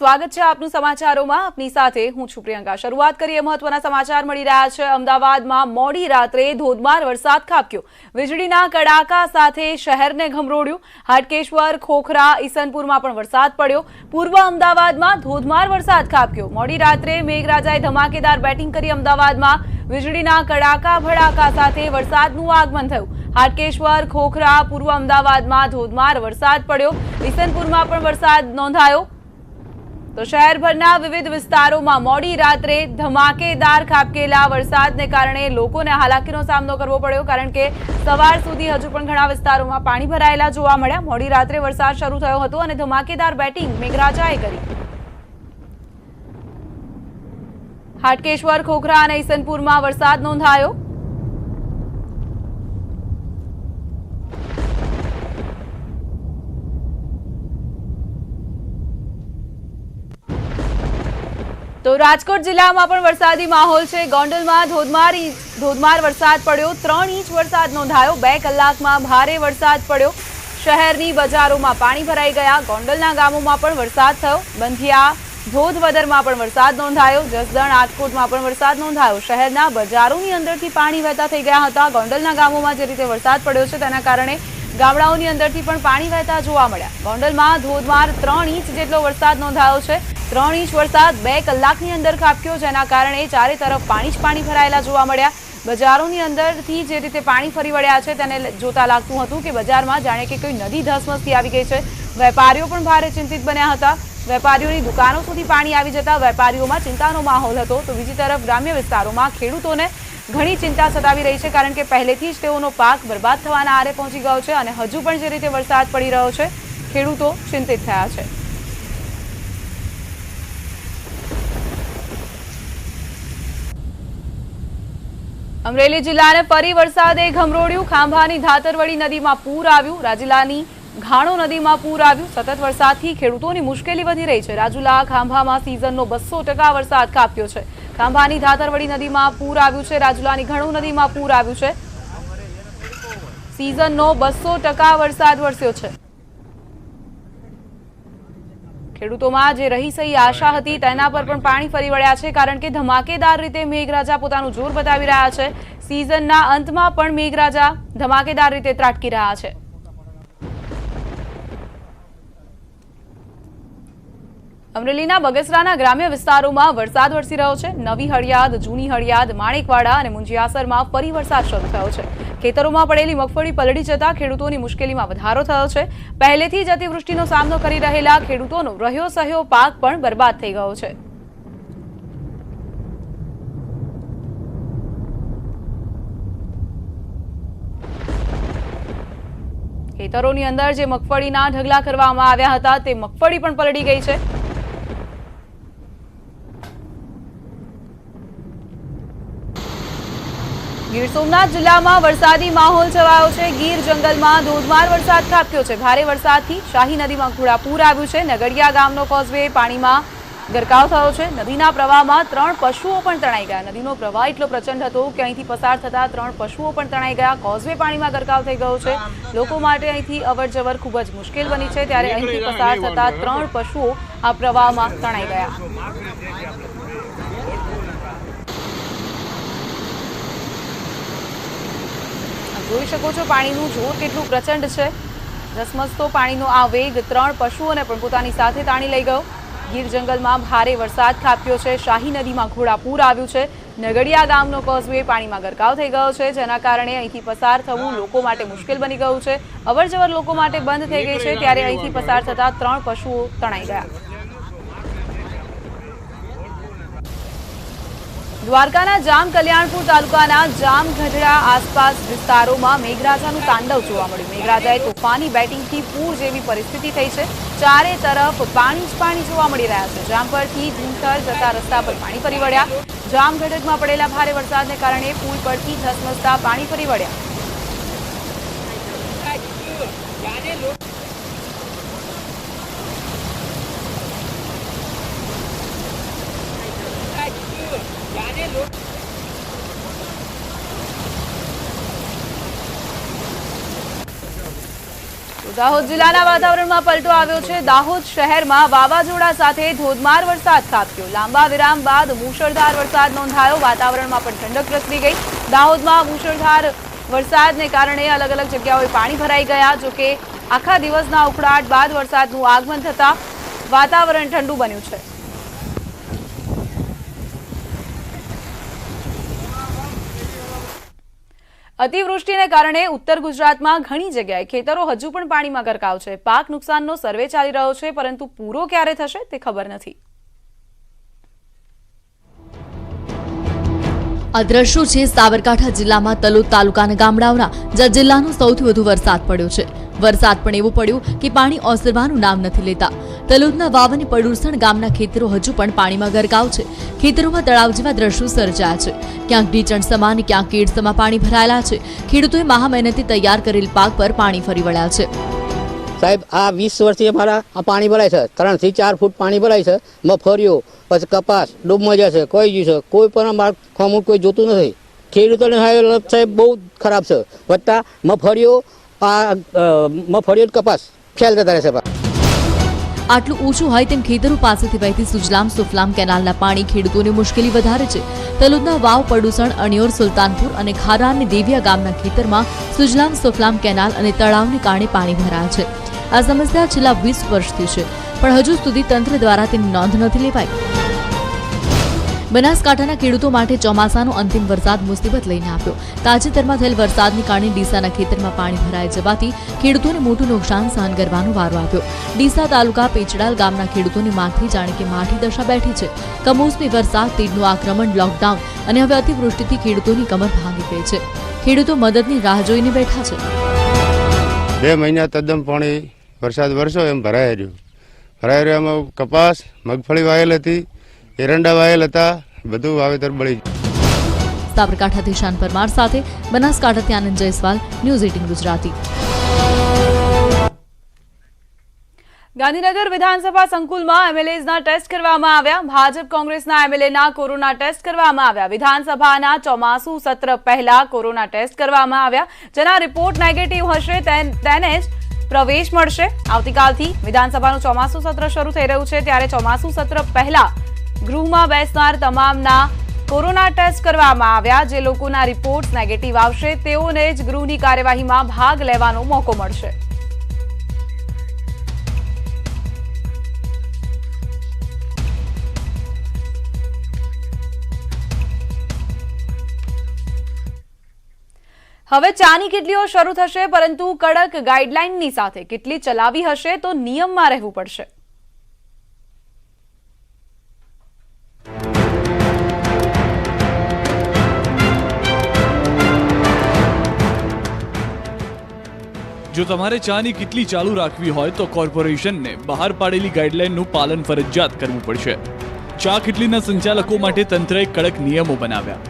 સ્વાગત છે આપનું સમાચારોમાં. આપની સાથે હું છું પ્રિયંકા. શરૂઆત કરીએ મહત્વના સમાચાર મળી રહ્યા છે. અમદાવાદમાં મોડી રાત્રે ધોધમાર વરસાદ ખાબક્યો. વીજળીના કડાકા સાથે શહેરને ગમરોડ્યું. હાટકેશ્વર, ખોખરા, ઈસનપુરમાં પણ વરસાદ પડ્યો. પૂર્વ અમદાવાદમાં ધોધમાર વરસાદ ખાબક્યો. મોડી રાત્રે મેઘરાજાએ ધમાકેદાર બેટિંગ કરી. અમદાવાદમાં વીજળીના કડાકા ભડાકા સાથે વરસાદનું આગમન થયું. હાટકેશ્વર, ખોખરા, પૂર્વ અમદાવાદમાં ધોધમાર વરસાદ પડ્યો. ઈસનપુરમાં પણ વરસાદ નોંધાયો. તો શહેરભરના વિવિધ વિસ્તારોમાં મોડી રાત્રે ધમાકેદાર ખાબકેલા વરસાદને કારણે લોકોને હાલાકીનો સામનો કરવો પડ્યો, કારણ કે સવાર સુધી હજુ પણ ઘણા વિસ્તારોમાં પાણી ભરાયેલા જોવા મળ્યા. મોડી રાત્રે વરસાદ શરૂ થયો હતો અને ધમાકેદાર બેટિંગ મેઘરાજાએ કરી. હાટકેશ્વર, ખોખરા અને ઈસનપુરમાં વરસાદ નોંધાયો. તો રાજકોટ જિલ્લામાં પણ વરસાદી માહોલ છે. ગોંડલમાં ધોધમાર વરસાદ પડ્યો. 3 ઇંચ વરસાદ નોંધાયો. 2 કલાકમાં ભારે વરસાદ પડ્યો. શહેરની બજારોમાં પાણી ભરાઈ ગયા. ગોંડલના ગામોમાં પણ વરસાદ થયો. બંધિયા, ધોધવદરમાં પણ વરસાદ નોંધાયો. જસદણ, રાજકોટમાં પણ વરસાદ નોંધાયો. શહેરના બજારોની અંદરથી પાણી વહેતા થઈ ગયા હતા. ગોંડલના ગામોમાં જે રીતે વરસાદ પડ્યો છે તેના કારણે ગામડાઓની અંદરથી પણ પાણી વહેતા જોવા મળ્યા. ગોંડલમાં ધોધમાર 3 ઇંચ જેટલો વરસાદ નોંધાયો છે. 3 ઇંચ વરસાદ 2 કલાકની અંદર ખાબક્યો, જેના કારણે ચારે તરફ પાણી જ પાણી ભરાયેલા જોવા મળ્યા. બજારોની અંદરથી જે રીતે પાણી ફરી વળ્યા છે તેને જોતા લાગતું હતું કે બજારમાં જાણે કે કોઈ નદી ધસમસથી આવી ગઈ છે. વેપારીઓ પણ ભારે ચિંતિત બન્યા હતા. વેપારીઓની દુકાનો સુધી પાણી આવી જતા વેપારીઓમાં ચિંતાનો માહોલ હતો. તો બીજી તરફ ગ્રામ્ય વિસ્તારોમાં ખેડૂતોને ઘણી ચિંતા સતાવી રહી છે, કારણ કે પહેલેથી જ તેઓનો પાક બરબાદ થવાના આરે પહોંચી ગયો છે અને હજુ પણ જે રીતે વરસાદ પડી રહ્યો છે, ખેડૂતો ચિંતિત થયા છે. અમરેલી જિલ્લાને ફરી વરસાદે ગમરોડ્યું. ખાંભાની ધાતરવડી નદીમાં પૂર આવ્યું. રાજુલાની ઘાણો નદીમાં પૂર આવ્યું. સતત વરસાદથી ખેડૂતોની મુશ્કેલી વધી રહી છે. રાજુલા, ખાંભામાં સિઝનનો 200% વરસાદ ખાબક્યો છે. ખાંભાની ધાતરવડી નદીમાં પૂર આવ્યું છે. રાજુલાની ઘાણો નદીમાં પૂર આવ્યું છે. સિઝનનો 200% વરસાદ વરસ્યો છે. ખેડૂતોમાં જે રહી સહી આશા હતી તેના પર પણ પાણી ફરી વળ્યા છે, કારણ કે ધમાકેદાર રીતે મેઘરાજા પોતાનું જોર બતાવી રહ્યા છે. સિઝનના અંતમાં પણ મેઘરાજા ધમાકેદાર રીતે ત્રાટકી રહ્યા છે. અમરેલીના બગસરાના ગ્રામ્ય વિસ્તારોમાં વરસાદ વરસી રહ્યો છે. નવી હળિયાદ, જૂની હળિયાદ, માણેકવાડા અને મુંજિયાસરમાં ફરી વરસાદ શરૂ થયો છે. ખેતરોમાં પડેલી મગફળી પલળી જતા ખેડૂતોની મુશ્કેલીમાં વધારો થયો છે. પહેલેથી જ અતિવૃષ્ટિનો સામનો કરી રહેલા ખેડૂતોનો રહ્યો સહ્યો પાક પણ બરબાદ થઈ ગયો છે. ખેતરોની અંદર જે મગફળીના ઢગલા કરવામાં આવ્યા હતા તે મગફળી પણ પલળી ગઈ છે. ગીર સોમનાથ જિલ્લામાં વરસાદી માહોલ છવાયો છે. ગીર જંગલમાં ધોધમાર વરસાદ ખાબક્યો છે. ભારે વરસાદથી શાહી નદીમાં ઘોડાપૂર આવ્યું છે. નગડિયા ગામનો કોઝવે પાણીમાં ગરકાવ થયો છે. નદીના પ્રવાહમાં 3 પશુઓ પણ તણાઈ ગયા. નદીનો પ્રવાહ એટલો પ્રચંડ હતો કે અહીંથી પસાર થતા 3 પશુઓ પણ તણાઈ ગયા. કોઝવે પાણીમાં ગરકાવ થઈ ગયો છે. લોકો માટે અહીંથી અવરજવર ખૂબ જ મુશ્કેલ બની છે. ત્યારે અહીંથી પસાર થતા 3 પશુઓ આ પ્રવાહમાં તણાઈ ગયા. જોઈ શકો છો પાણીનું જોર કેટલું પ્રચંડ છે. ધસમસતો પાણીનો આ વેગ 3 પશુઓને પણ પોતાની સાથે તાણી લઈ ગયો. ગીર જંગલમાં ભારે વરસાદ ખાબક્યો છે. શાહી નદીમાં ઘોડાપૂર આવ્યું છે. નગડિયા ગામનો કોઝવે પાણીમાં ગરકાવ થઈ ગયો છે, જેના કારણે અહીંથી પસાર થવું લોકો માટે મુશ્કેલ બની ગયું છે. અવરજવર લોકો માટે બંધ થઈ ગઈ છે. ત્યારે અહીંથી પસાર થતા 3 પશુઓ તણાઈ ગયા. દ્વારકાના જામ કલ્યાણપુર તાલુકાના જામગઢડા આસપાસ વિસ્તારોમાં મેઘરાજાનું તાંડવ જોવા મળ્યું. મેઘરાજાએ તોફાની બેટિંગથી પૂર જેવી પરિસ્થિતિ થઈ છે. ચારે તરફ પાણી જ પાણી જોવા મળી રહ્યા છે. જામ પરથી ધૂંધર જતા રસ્તા પર પાણી ફરી વળ્યા. જામગઢડમાં પડેલા ભારે વરસાદને કારણે પુલ પરથી ધસમસતા પાણી ફરી વળ્યા. દાહોદ જિલ્લાના વાતાવરણમાં પલટો આવ્યો છે। દાહોદ શહેરમાં વાવાઝોડા સાથે ધોધમાર વરસાદ ખાબક્યો। લાંબા વિરામ બાદ મુશળધાર વરસાદ નોંધાયો। વાતાવરણમાં પણ ઠંડક પ્રસરી ગઈ। દાહોદમાં મુશળધાર વરસાદને કારણે અલગ અલગ જગ્યાઓએ પાણી ભરાઈ ગયા। જોકે આખા દિવસના ઉકળાટ બાદ વરસાદનું આગમન થતા વાતાવરણ ઠંડુ બન્યું છે। અતિવૃષ્ટિને કારણે ઉત્તર ગુજરાતમાં ઘણી જગ્યાએ ખેતરો હજુ પણ પાણીમાં ગરકાવ છે। પાક નુકસાનનો સર્વે ચાલી રહ્યો છે, પરંતુ પૂરો ક્યારે થશે તે ખબર નથી। આ દ્રશ્યો છે સાબરકાંઠા જિલ્લામાં તલોદ તાલુકાના ગામડાઓના, જ્યાં જિલ્લાનો સૌથી વધુ વરસાદ પડ્યો છે। વરસાદ પણ એવો પડ્યો કે પાણી ઓસરવાનું નામ નથી લેતા। તલોદના વાવ અને પડુરસણ ગામના ખેતરો હજુ પણ પાણીમાં ગરકાવ છે। ખેતરોમાં તળાવ જેવા દ્રશ્યો સર્જાયા છે। ક્યાંક ઢીચણ સમા અને ક્યાંક કેડ સમા પાણી ભરાયેલા છે। ખેડૂતોએ મહા મહેનતે તૈયાર કરેલ પાક પર પાણી ફરી વળ્યા છે। સાહેબ, આ 20 વર્ષથી અમારા આ પાણી ભરાય છે। 3 થી 4 ફૂટ પાણી ભરાય છે। મગફળીઓ પછી કપાસ ડૂબમાં જશે, કોઈ ગયું છે, કોઈ પણ અમારા ખોમું કોઈ જોતું નથી। ખેડૂતોને સાહેબ બહુ ખરાબ છે। વત્તા મગફળીઓ કપાસ ફેલ જતા રહેશે। આટલું ઓછું હોય તેમ ખેતરો પાસેથી વહેતી સુજલામ સુફલામ કેનાલના પાણી ખેડૂતોને મુશ્કેલી વધારે છે। તલોદના વાવ, પડુસણ, અણિયોર, સુલતાનપુર અને ખારા અને દેવિયા ગામના ખેતરમાં સુજલામ સુફલામ કેનાલ અને તળાવને કારણે પાણી ભરાયા છે। આ સમસ્યા છેલ્લા 20 વર્ષથી છે, પણ હજુ સુધી તંત્ર દ્વારા તેની નોંધ નથી લેવાઈ। બનાસકાંઠાના ખેડૂતો માટે ચોમાસાનો અંતિમ વરસાદ મુસીબત લઈને આવ્યો। તાજેતરમાં થયેલ વરસાદને કારણે ડીસાના ખેતરમાં પાણી ભરાઈ જવાથી ખેડૂતોને મોટું નુકસાન સહન કરવાનો વારો આવ્યો। ડીસા તાલુકા પેચડાલ ગામના ખેડૂતોની માથે જાણે કે માઠી દશા બેઠી છે। કમોસમી વરસાદ, તીડનું આક્રમણ, લોકડાઉન અને હવે અતિવૃષ્ટિથી ખેડૂતોની કમર ભાંગી ગઈ છે। ખેડૂતો મદદની રાહ જોઈને બેઠા છે। 2 મહિના તદ્દન પાણી વરસાદ વરસો એમ ભરાઈ રહ્યો। એમાં કપાસ, મગફળી વાયેલ હતી, એરંડા વાયેલ હતા, બધું વાવેતર બળી ગયું। સાબરકાંઠાથી શાન પરમાર સાથે બનાસકાંઠાથી આનંદ જયસ્વાલ, ન્યૂઝ 18 ગુજરાતી। ગાંધીનગર વિધાનસભા સંકુલમાં એમએલએઝના ટેસ્ટ કરવામાં આવ્યા। ભાજપ કોંગ્રેસના એમએલએના કોરોના ટેસ્ટ કરવામાં આવ્યા। વિધાનસભાના ચોમાસુ સત્ર પહેલા કોરોના ટેસ્ટ કરવામાં આવ્યા, જેના રિપોર્ટ નેગેટિવ હશે તેને જ પ્રવેશ મળશે। આવતીકાલથી વિધાનસભાનું ચોમાસુ સત્ર શરૂ થઈ રહ્યું છે, ત્યારે ચોમાસુ સત્ર પહેલા ગૃહમાં બેસનાર તમામના કોરોના ટેસ્ટ કરવામાં આવ્યા। જે લોકોના રિપોર્ટ નેગેટિવ આવશે તેઓને જ ગૃહની કાર્યવાહીમાં ભાગ લેવાનો મોકો મળશે। હવે ચાની કિટલીઓ શરૂ થશે, પરંતુ કડક ગાઈડલાઈનની સાથે કિટલી ચલાવી હશે તો નિયમમાં રહેવું પડશે। જો તમારે ચાની કિટલી ચાલુ રાખવી હોય તો કોર્પોરેશનને બહાર પાડેલી ગાઈડલાઈનનું પાલન ફરજિયાત કરવું પડશે। ચા કિટલીના સંચાલકો માટે તંત્રએ કડક નિયમો બનાવ્યા।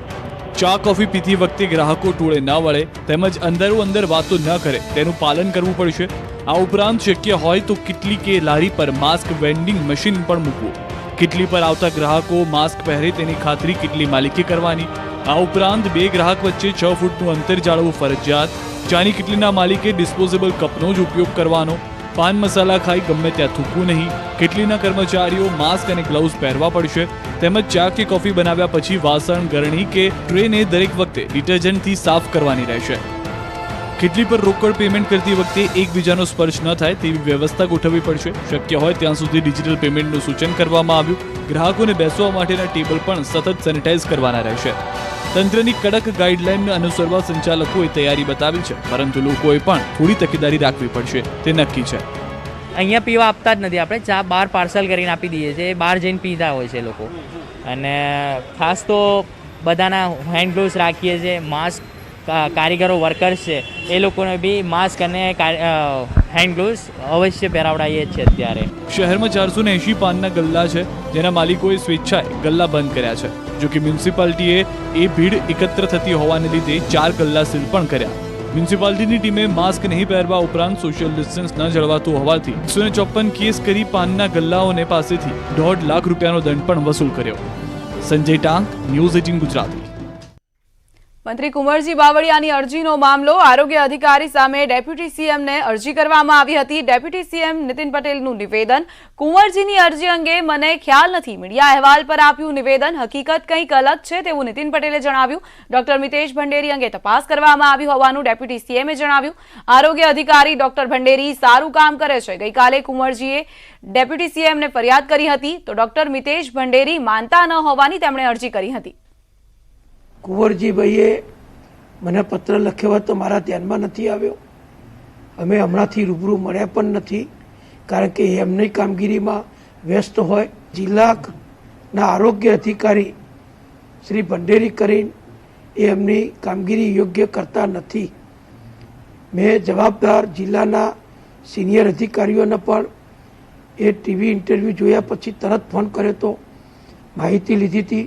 ચા કોફી પીતી વખતે ગ્રાહકો ટોળે ન વળે તેમજ અંદરો વાતો ન કરે તેનું પાલન કરવું પડશે। આ ઉપરાંત શક્ય હોય તો કિટલી કે લારી પર માસ્ક વેન્ડિંગ મશીન પણ મૂકવું। કિટલી પર આવતા ગ્રાહકો માસ્ક પહેરે તેની ખાતરી કિટલી માલિકે કરવાની। આ ઉપરાંત 2 ગ્રાહક વચ્ચે 6 ફૂટનું અંતર જાળવવું ફરજિયાત। ચાની કિટલીના માલિકે ડિસ્પોઝેબલ કપનો જ ઉપયોગ કરવાનો। પાન મસાલા ખાઈ ગમે ત્યાં થૂકવું નહીં। કિટલીના કર્મચારીઓ માસ્ક અને ગ્લવ્સ પહેરવા પડશે, તેમજ ચા કે કોફી બનાવ્યા પછી વાસણ, ગરણી કે ટ્રેને દરેક વખતે ડિટર્જન્ટથી સાફ કરવાની રહેશે। કિટલી પર રોકડ પેમેન્ટ કરતી વખતે એકબીજાનો સ્પર્શ ન થાય તેવી વ્યવસ્થા ગોઠવવી પડશે। શક્ય હોય ત્યાં સુધી ડિજિટલ પેમેન્ટનું સૂચન કરવામાં આવ્યું। ગ્રાહકોને બેસવા માટેના ટેબલ પણ સતત સેનિટાઈઝ કરવાના રહેશે। તંત્રની કડક ગાઈડલાઈન અનુસરવા સંચાલકોએ તૈયારી બતાવી છે, પરંતુ લોકોએ પણ થોડી તકેદારી રાખવી પડશે તે નક્કી છે। અહીંયા પીવા આપતા જ નથી, આપણે ચા બહાર પાર્સલ કરીને આપી દઈએ છીએ, બહાર જઈને પીતા હોય છે લોકો। અને ખાસ તો બધાના હેન્ડ ગ્લોવ્સ રાખીએ છીએ, માસ્ક કારીગરો વર્કર્સ છે એ લોકોને બી માસ્ક અને હેન્ડ ગ્લોવ્સ અવશ્ય પહેરાવડાવીએ છીએ। અત્યારે શહેરમાં 480 પાનના ગલ્લા છે, જેના માલિકોએ સ્વેચ્છાએ ગલ્લા બંધ કર્યા છે। જો કે મ્યુનિસિપાલિટીએ એ ભીડ એકત્ર થતી હોવાને લીધે 4 ગલ્લા સીલ પણ કર્યા। મ્યુનિસિપાલિટીની ટીમે માસ્ક નહીં પહેરવા ઉપરાંત સોશિયલ ડિસ્ટન્સ ન જળવાતું હોવાથી 154 કેસ કરી પાનના ગલ્લાઓને પાસેથી 1.5 લાખ રૂપિયાનો દંડ પણ વસૂલ કર્યો। સંજય ટાંક, ન્યૂઝ 18 ગુજરાતી। મંત્રી કુંવરજી બાવળિયાની અરજીનો મામલો આરોગ્ય અધિકારી સામે ડેપ્યુટી સીએમને અરજી કરવામાં આવી હતી. ડેપ્યુટી સીએમ નીતિન પટેલનું નિવેદન. કુંવરજીની અરજી અંગે મને ખ્યાલ નથી. મીડિયા અહેવાલ પર આપ્યું નિવેદન. હકીકત કંઈક અલગ છે તેવું નીતિન પટેલે જણાવ્યું. ડોક્ટર મિતેશ ભંડેરી અંગે તપાસ કરવામાં આવી હોવાનું ડેપ્યુટી સીએમે જણાવ્યું. આરોગ્ય અધિકારી ડોક્ટર ભંડેરી સારું કામ કરે છે. ગઈકાલે કુંવરજીએ ડેપ્યુટી સીએમને ફરિયાદ કરી હતી તો ડોક્ટર મિતેશ ભંડેરી માનતા ન હોવાની તેમણે અરજી કરી હતી. કુંવરજીભાઈએ મને પત્ર લખ્યો હતો, મારા ધ્યાનમાં નથી આવ્યો. અમે હમણાંથી રૂબરૂ મળ્યા પણ નથી, કારણ કે એમની કામગીરીમાં વ્યસ્ત હોય. જિલ્લાના આરોગ્ય અધિકારી શ્રી ભંડેરી કરીને એમની કામગીરી યોગ્ય કરતા નથી. મેં જવાબદાર જિલ્લાના સિનિયર અધિકારીઓને પણ એ ટીવી ઇન્ટરવ્યૂ જોયા પછી તરત ફોન કર્યો હતો, માહિતી લીધી હતી.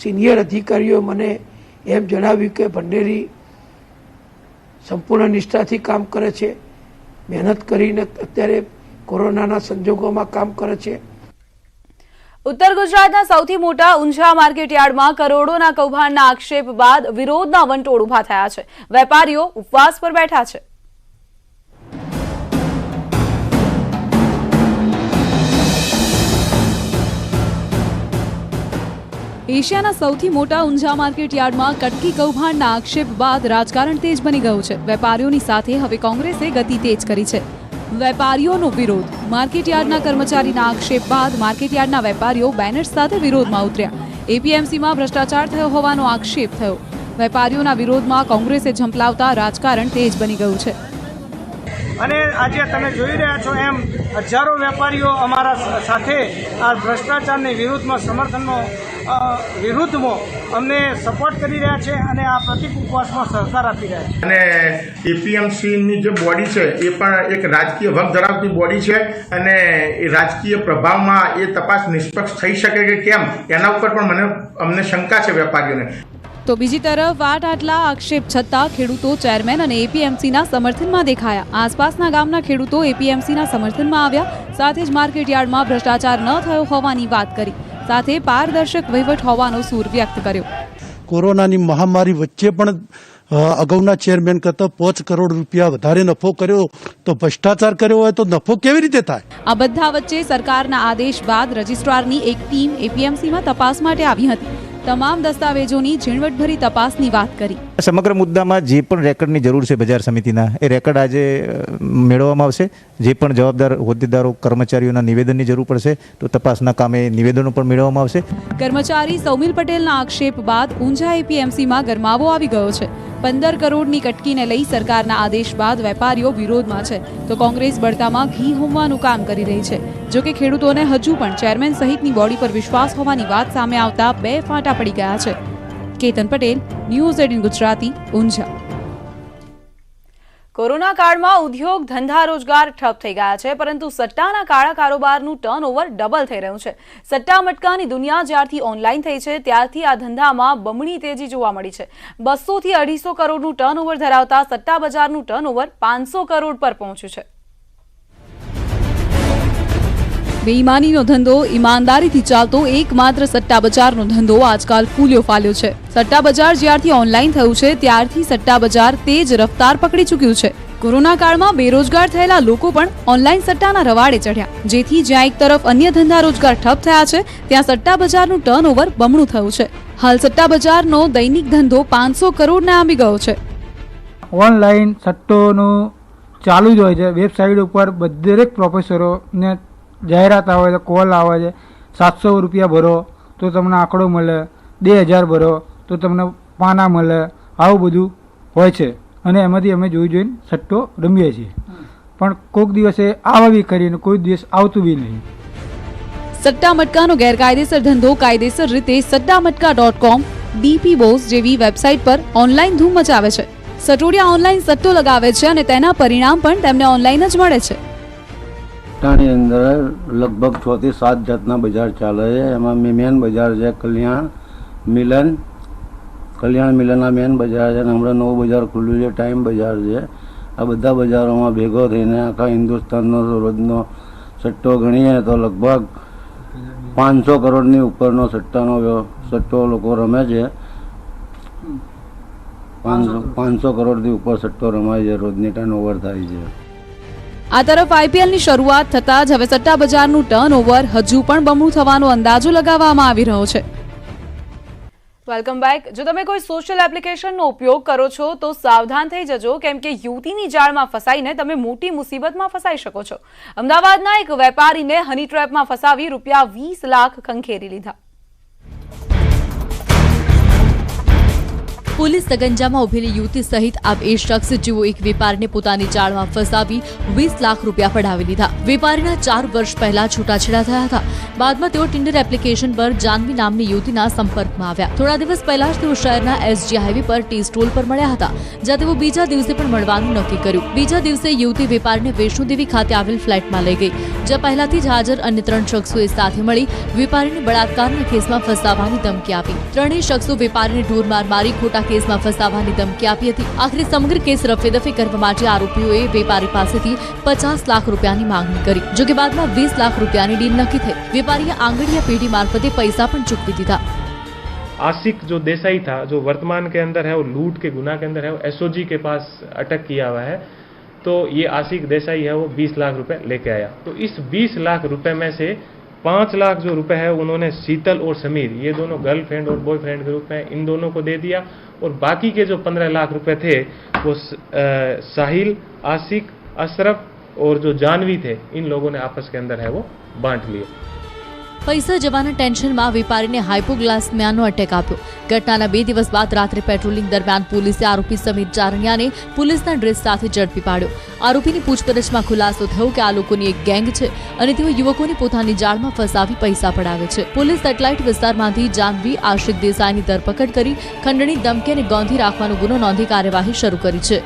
સિનિયર અધિકારીઓ મને એમ જણાવ્યું કે ભંડેરી સંપૂર્ણ નિષ્ઠાથી કામ કરે છે, મહેનત કરીને અત્યારે કોરોનાના સંજોગોમાં કામ કરે છે. ઉત્તર ગુજરાતના સૌથી મોટા ઊંઝા માર્કેટયાર્ડમાં કરોડોના કૌભાંડના આક્ષેપ બાદ વિરોધના વંટોળ ઉભા થયા છે. વેપારીઓ ઉપવાસ પર બેઠા છે. એશિયાના સૌથી મોટા ઊંઝા માર્કેટયાર્ડમાં કટકી કૌભાંડના આક્ષેપ બાદ રાજકારણ તેજ બની ગયું છે. વેપારીઓની સાથે હવે કોંગ્રેસે ગતિ તેજ કરી છે. વેપારીઓનો વિરોધ. માર્કેટયાર્ડના કર્મચારીના આક્ષેપ બાદ માર્કેટયાર્ડના વેપારીઓ બેનર્સ સાથે વિરોધમાં ઉતર્યા. એપીએમસીમાં ભ્રષ્ટાચાર થયો હોવાનો આક્ષેપ થયો. વેપારીઓના વિરોધમાં કોંગ્રેસે ઝંપલાવતા રાજકારણ તેજ બની ગયું છે. અને આજે તમે જોઈ રહ્યા છો એમ હજારો વેપારીઓ અમારા સાથે આ ભ્રષ્ટાચારની વિરુદ્ધમાં વિરુદ્ધમાં અમને સપોર્ટ કરી રહ્યા છે અને આ પ્રતિક ઉપવાસમાં સહકાર આપી રહ્યા છે. અને એપીએમસીની જે બોડી છે એ પણ એક રાજકીય વગ ધરાવતી બોડી છે અને એ રાજકીય પ્રભાવમાં એ તપાસ નિષ્પક્ષ થઈ શકે કે કેમ એના ઉપર પણ અમને શંકા છે વેપારીઓને. તો બીજી તરફ આટલા આક્ષેપ છતાં ખેડૂતો ચેરમેન અને એપીએમસીના સમર્થનમાં દેખાયા. આસપાસના ગામના ખેડૂતો એપીએમસીના સમર્થનમાં આવ્યા. સાથે જ માર્કેટયાર્ડમાં ભ્રષ્ટાચાર ન થયો હોવાની વાત કરી. સાથે પારદર્શક વહીવટ હોવાનો સૂર વ્યક્ત કર્યો. કોરોનાની મહામારી વચ્ચે પણ અગાઉના ચેરમેન કરતાં 5 કરોડ રૂપિયા વધારે નફો કર્યો તો ભ્રષ્ટાચાર કર્યો હોય તો નફો કેવી રીતે થાય? આ બધા વચ્ચે સરકારના આદેશ બાદ રજિસ્ટ્રારની એક ટીમ એપીએમસીમાં તપાસ માટે આવી હતી. તમામ દસ્તાવેજોની ઝીણવટભરી તપાસની વાત કરી. સમગ્ર મુદ્દામાં જે પણ રેકર્ડની જરૂર છે બજાર સમિતિના એ રેકર્ડ આજે મેળવવામાં આવશે. જે પણ જવાબદાર હોદ્દેદારો કર્મચારીઓના નિવેદનની જરૂર પડશે તો તપાસના કામે નિવેદનો પણ મેળવવામાં આવશે. કર્મચારી સૌમિલ પટેલના આક્ષેપ બાદ ઊંઝા એપીએમસીમાં ગરમાવો આવી ગયો છે. 15 કરોડની કટકીને લઈ સરકારના આદેશ બાદ વેપારીઓ વિરોધમાં છે તો કોંગ્રેસ બળતામાં ઘી હોમવાનું કામ કરી રહી છે. જોકે ખેડૂતોને હજુ પણ ચેરમેન સહિતની બોડી પર વિશ્વાસ હોવાની વાત સામે આવતા બે ફાંટા પડી ગયા છે. કેતન પટેલ, ન્યૂઝ 18 ગુજરાતી, ઊંઝા. કોરોના કાળમાં ઉદ્યોગ ધંધા રોજગાર ઠપ થઈ ગયા છે, પરંતુ સટ્ટાના કાળા કારોબારનું ટર્નઓવર ડબલ થઈ રહ્યું છે. સટ્ટા મટકાની દુનિયા જ્યારથી ઓનલાઈન થઈ છે ત્યારથી આ ધંધામાં બમણી તેજી જોવા મળી છે. 200 થી 250 કરોડનું ટર્નઓવર ધરાવતા સટ્ટા બજારનું ટર્નઓવર 500 કરોડ પર પહોંચ્યું છે. બેઈમાનીનો ધંધો ઈમાનદારીથી ચાલતો એકમાત્ર સટ્ટા બજારનો ધંધો આજકાલ ફૂલ્યો ફાલ્યો છે. સટ્ટા બજાર જ્યારથી ઓનલાઈન થયું છે ત્યારથી સટ્ટા બજાર તેજ રફતાર પકડી ચૂક્યું છે. કોરોના કાળમાં બેરોજગાર થયેલા લોકો પણ ઓનલાઈન સટ્ટાના રવાડે ચઢ્યા, જેથી જ્યાં એક તરફ અન્ય ધંધા રોજગાર ઠપ થયા છે ત્યાં સટ્ટા બજારનું ટર્નઓવર બમણું થયું છે. હાલ સટ્ટા બજારનો દૈનિક ધંધો 500 કરોડને આંબી ગયો છે. ઓનલાઈન સટ્ટોનું ચાલુ જ હોય છે. વેબસાઇટ ઉપર દરેક પ્રોફેસરોને જાહેરાત આવે છે, કોલ આવે છે. 700 રૂપિયા ભરો તો તમને આંકડો મળે, 2000 ભરો તો તમને પાના મળે, આવું બધું હોય છે. અને એમાંથી અમે જોઈને સટ્ટો રમીએ છીએ. પણ કોઈક દિવસે આવે બી કરીને કોઈ દિવસ આવતું બી નહીં. સટ્ટા મટકાનો ગેરકાયદેસર ધંધો કાયદેસર રીતે સટ્ટામટકા.com, ડીપી બોસ જેવી વેબસાઇટ પર ઓનલાઈન ધૂમ મચાવે છે. સટોડિયા ઓનલાઈન સટ્ટો લગાવે છે અને તેના પરિણામ પણ તેમને ઓનલાઈન જ મળે છે. સટ્ટાની અંદર લગભગ 6 થી 7 જાતના બજાર ચાલે છે. એમાં મેન બજાર છે કલ્યાણ મિલનના મેન બજાર છે અને હમણાં નવું બજાર ખુલ્લું છે ટાઈમ બજાર છે. આ બધા બજારોમાં ભેગો થઈને આખા હિન્દુસ્તાનનો રોજનો સટ્ટો ગણીએ તો લગભગ 500 કરોડની ઉપરનો સટ્ટો લોકો રમે છે. 500 કરોડથી ઉપર સટ્ટો રમાય છે, રોજની ટર્નઓવર થાય છે. આ તરફ આઈપીએલની શરૂઆત થતાં જ હવે સટ્ટા બજારનું ટર્નઓવર હજુ પણ બમણું થવાનો અંદાજો લગાવવામાં આવી રહ્યો છે. Welcome back. જો તમે કોઈ સોશિયલ એપ્લિકેશનનો ઉપયોગ કરો છો તો સાવધાન થઈ જજો, કેમ કે યુવતીની જાળમાં ફસાઈને તમે મોટી મુસીબતમાં ફસાઈ શકો છો. અમદાવાદના એક વેપારીને હની ટ્રેપમાં ફસાવી ₹20 લાખ ખંખેરી લીધા. પોલીસ સગંજામાં ઉભેલી યુવતી સહિત આ બે શખ્સ જેઓ એક વેપારીને પોતાની જાળમાં ફસાવી ₹20 લાખ પડાવી લીધા. વેપારીના 4 વર્ષ પહેલા છૂટાછેડા થયા હતા. બાદમાં તેઓ ટિન્ડર એપ્લિકેશન પર જાનવી નામની યુવતીના સંપર્કમાં આવ્યા. થોડા દિવસ પહેલા જ તેઓ શહેરના એસજી હાઈવે પર ટી સ્ટોલ પર મળ્યા હતા, જ્યાં તેઓ બીજા દિવસે પણ મળવાનું નક્કી કર્યું. બીજા દિવસે યુવતી વેપારીને વૈષ્ણોદેવી ખાતે આવેલ ફ્લેટમાં લઈ ગઈ, જ્યાં પહેલાથી જ હાજર અન્ય 3 શખ્સોએ સાથે મળી વેપારીને બળાત્કારના કેસમાં ફસાવવાની ધમકી આપી. ત્રણેય શખ્સો વેપારીને ઢોરમાર મારી ખોટા કેસમાં ફસાવવાની ધમકી આપી હતી. આખરે સમગ્ર કેસ રફેદફી કરવા માટે આરોપીઓએ વેપારી પાસેથી ₹50 લાખની માંગણી કરી. જોકે બાદમાં ₹20 લાખની ડીલ નક્કી થઈ. વેપારીએ आंगड़िया पेढ़ी मार्फते पैसा पण चुकवी दीधा. आशिक जो देसाई था, जो वर्तमान के अंदर है वो लूट के गुनाह के अंदर है, वो एसओजी के पास अटक किया हुआ है. तो ये आशिक देसाई है वो 20 लाख रुपए लेके आया. तो इस 20 लाख रुपए में से 5 लाख जो रुपए है उन्होंने शीतल और समीर, ये दोनों गर्लफ्रेंड और बॉयफ्रेंड के रूप में इन दोनों को दे दिया. और बाकी के जो 15 लाख रुपए थे वो साहिल, आशिक, अशरफ और जो जानवी थे, इन लोगों ने आपस के अंदर है वो बांट लिए. પૈસા જવાના ટેન્શનમાં વેપારીને હાઇપોગ્લાસમિયાનો અટેક આપ્યો. ઘટનાના 2 દિવસ બાદ રાત્રે પેટ્રોલિંગ દરમિયાન પોલીસે આરોપી સમીર ચારણિયાને પોલીસના ડ્રેસ સાથે ઝડપી પાડ્યો. આરોપીની પૂછપરછમાં ખુલાસો થયો કે આ લોકોની એક ગેંગ છે અને તેઓ યુવકોને પોતાની જાળમાં ફસાવી પૈસા પડાવે છે. પોલીસ સેટેલાઇટ વિસ્તારમાંથી જાનવી આશિક દેસાઈની ધરપકડ કરી ખંડણી, ધમકી અને ગોંધી રાખવાનો ગુનો નોંધી કાર્યવાહી શરૂ કરી છે.